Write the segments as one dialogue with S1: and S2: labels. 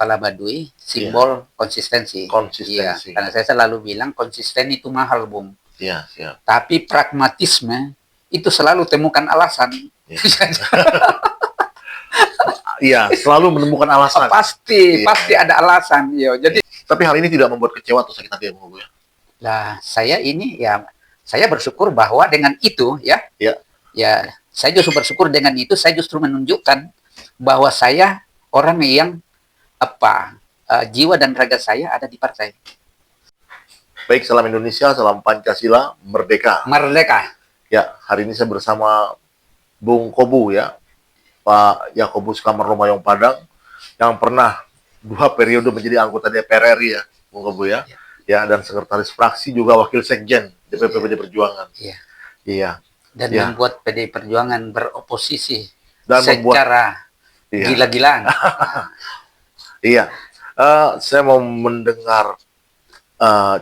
S1: kepala Baduy,
S2: Iya,
S1: simbol konsistensi. Iya,
S2: konsistensi.
S1: karena saya selalu bilang konsisten itu mahal, Bung.
S2: Iya, siap.
S1: Tapi pragmatisme itu selalu temukan alasan.
S2: Iya. Iya, selalu menemukan alasan.
S1: Pasti,
S2: Iya.
S1: pasti ada alasan. Yo, jadi
S2: Tapi hal ini tidak membuat kecewa atau sakit hati ya, Bung Kobu ya?
S1: lah saya ini ya saya bersyukur bahwa dengan itu
S2: Ya,
S1: ya saya justru bersyukur dengan itu saya justru menunjukkan bahwa saya orang yang jiwa dan raga saya ada di partai.
S2: baik, salam Indonesia, salam Pancasila, merdeka.
S1: Merdeka.
S2: Ya, hari ini saya bersama Bung Kobu ya, Pak Yakobus Kamarlomayong Padang, yang pernah 2 periode menjadi anggota DPR RI ya, Bung Kobu ya. Ya, dan sekretaris fraksi juga wakil sekjen DPP PD Perjuangan.
S1: Iya.
S2: Iya.
S1: Dan
S2: Ya.
S1: membuat PD Perjuangan beroposisi
S2: Dan
S1: secara
S2: Iya.
S1: gila-gilaan.
S2: Iya. Saya mau mendengar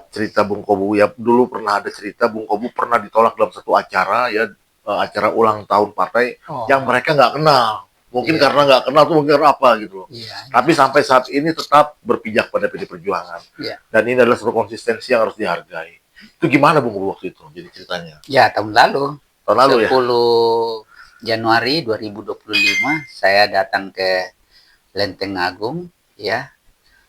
S2: cerita Bung Kobu ya. Dulu pernah ada cerita Bung Kobu pernah ditolak dalam satu acara ya, acara ulang tahun partai yang mereka nggak kenal. Mungkin karena nggak kenal tuh mungkin apa gitu loh. Tapi sampai saat ini tetap berpijak pada PD Perjuangan. Dan ini adalah suatu konsistensi yang harus dihargai. Itu gimana Bung Kobu waktu itu? Jadi ceritanya.
S1: Ya, tahun lalu.
S2: Tahun lalu
S1: 10 Januari 2025 saya datang ke Lenteng Agung ya.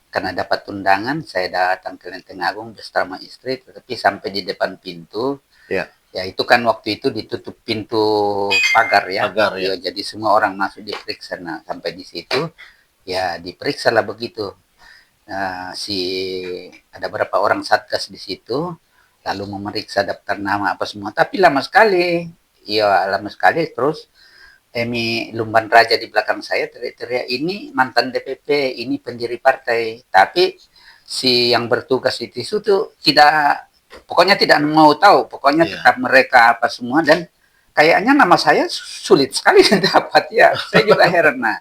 S1: Karena dapat undangan, saya datang ke Lenteng Agung bersama istri, tetapi sampai di depan pintu, ya itu kan waktu itu ditutup pintu pagar ya. Ya, jadi semua orang masuk diperiksa. Nah, sampai di situ, ya diperiksa lah begitu. Nah, ada berapa orang satgas di situ, lalu memeriksa daftar nama apa semua. Tapi lama sekali, ya lama sekali. Terus Emi Lumban Raja di belakang saya teriak-teriak, ini mantan DPP, ini pendiri partai. Tapi si yang bertugas itu tuh pokoknya tidak mau tahu. Pokoknya tetap mereka apa semua. Dan kayaknya nama saya sulit sekali dapat ya. Saya juga heran. Nah,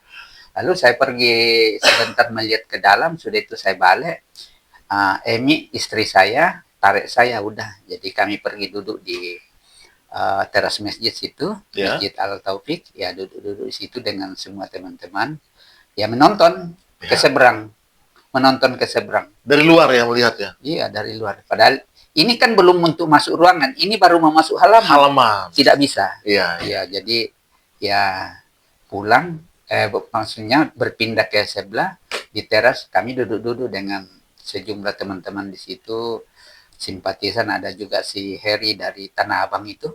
S1: lalu saya pergi sebentar melihat ke dalam. Sudah itu saya balik. Emi, istri saya, tarik saya udah. Jadi kami pergi duduk di teras masjid situ, Masjid Al Taufik, ya duduk-duduk di situ dengan semua teman-teman, ya menonton ke seberang, Dari
S2: luar ya melihat ya?
S1: Iya, dari luar. Padahal ini kan belum untuk masuk ruangan, ini baru mau masuk halaman. Tidak bisa.
S2: Iya.
S1: Jadi ya pulang, maksudnya berpindah ke sebelah di teras, kami duduk-duduk dengan sejumlah teman-teman di situ, simpatisan, ada juga si Heri dari Tanah Abang itu,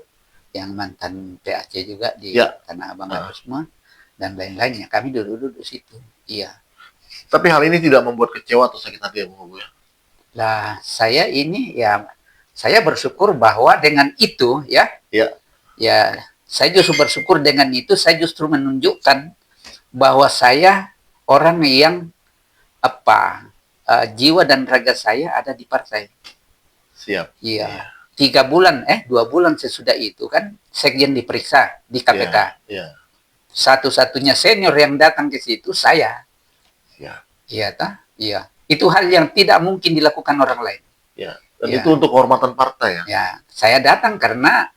S1: yang mantan PAC juga di Tanah Abang itu semua, dan lain-lainnya. Kami duduk-duduk situ. Iya.
S2: Tapi hal ini tidak membuat kecewa atau sakit hati ya Bung Kobu ya?
S1: Lah, saya ini ya, saya bersyukur bahwa dengan itu ya, saya justru bersyukur dengan itu, saya justru menunjukkan bahwa saya orang yang jiwa dan raga saya ada di partai.
S2: Siap.
S1: Iya. 2 bulan sesudah itu kan sekjen diperiksa di KPK. Satu-satunya senior yang datang ke situ saya. Iya. Itu hal yang tidak mungkin dilakukan orang lain.
S2: Dan itu untuk kehormatan partai ya.
S1: Ya, saya datang karena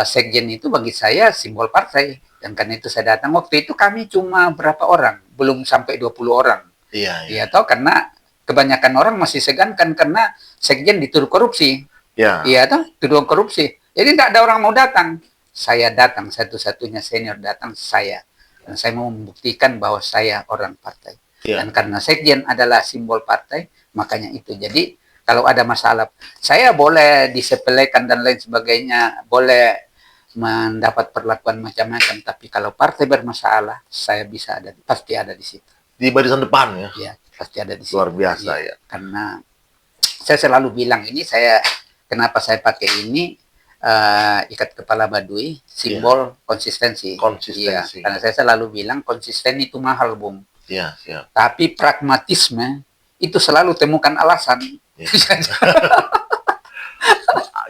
S1: sekjen itu bagi saya simbol partai, dan karena itu saya datang. Waktu itu kami cuma berapa orang, belum sampai 20 orang. Iya. Karena kebanyakan orang masih segan kan karena sekjen dituduh korupsi. Iya, tuduhan korupsi. Jadi tidak ada orang mau datang. Saya datang, satu-satunya senior datang saya. Dan saya mau membuktikan bahwa saya orang partai. Dan karena sekjen adalah simbol partai, makanya itu. Jadi kalau ada masalah, saya boleh disepelekan dan lain sebagainya, boleh mendapat perlakuan macam-macam, tapi kalau partai bermasalah, saya bisa pasti ada di situ.
S2: Di barisan depan ya?
S1: Iya, pasti ada di situ.
S2: Luar biasa ya.
S1: Karena saya selalu bilang ini, kenapa saya pakai ini, ikat kepala Baduy, simbol konsistensi. Karena saya selalu bilang konsisten itu mahal, Bung. Tapi pragmatisme itu selalu temukan alasan.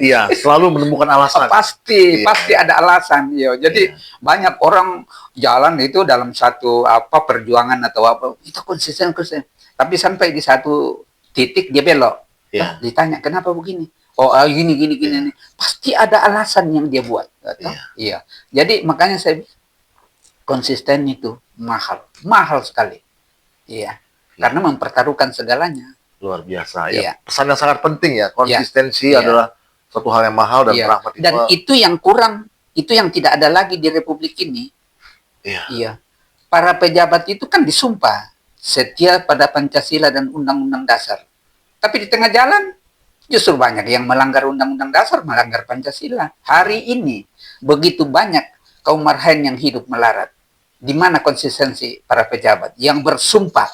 S2: Iya, selalu menemukan alasan.
S1: Pasti ada alasan. Jadi banyak orang jalan itu dalam satu perjuangan atau apa, itu konsisten. Tapi sampai di satu titik dia belok. Ditanya kenapa begini? Gini. Pasti ada alasan yang dia buat. Iya. Jadi makanya saya konsisten itu mahal sekali. Iya. karena mempertaruhkan segalanya.
S2: Luar biasa
S1: Iya.
S2: ya. Pesan yang sangat penting ya. Konsistensi
S1: Iya.
S2: adalah suatu hal yang mahal dan
S1: Iya.
S2: pragmatisme.
S1: Dan itu yang kurang, itu yang tidak ada lagi di Republik ini.
S2: Iya.
S1: Iya. Para pejabat itu kan disumpah setia pada Pancasila dan Undang-Undang Dasar. Tapi di tengah jalan justru banyak yang melanggar Undang-Undang Dasar, melanggar Pancasila. Hari ini begitu banyak kaum marhaen yang hidup melarat. Di mana konsistensi para pejabat yang bersumpah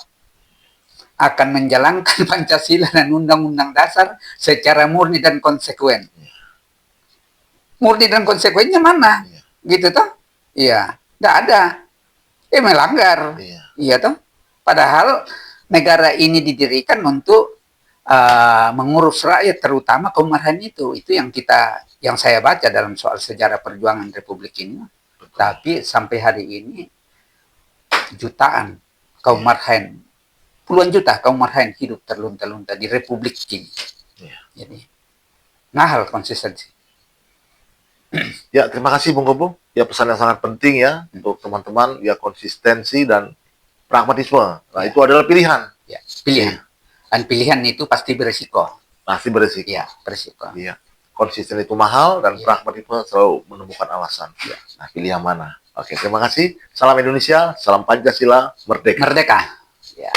S1: akan menjalankan Pancasila dan Undang-Undang Dasar secara murni dan konsekuen. Murni dan konsekuennya mana? Gitu toh? Iya, tidak ada. Melanggar. Iya toh? Padahal negara ini didirikan untuk mengurus rakyat, terutama kaum marhaen itu. Itu yang saya baca dalam soal sejarah perjuangan Republik ini. Tapi sampai hari ini jutaan kaum marhaen, puluhan juta kaum marhaen hidup terlunta-lunta di Republik ini. Jadi, mahal konsistensi.
S2: Ya, terima kasih Bung Kobu. Ya, pesan yang sangat penting ya untuk teman-teman, ya konsistensi dan pragmatisme. Nah, itu adalah pilihan.
S1: Ya, pilihan. Dan pilihan itu pasti beresiko.
S2: Pasti beresiko.
S1: Ya, beresiko.
S2: Iya. Konsisten itu mahal dan pragmatisme selalu menemukan alasan.
S1: Ya.
S2: Nah, pilih yang mana? Oke, terima kasih. Salam Indonesia, salam Pancasila, merdeka.
S1: Merdeka. Ya.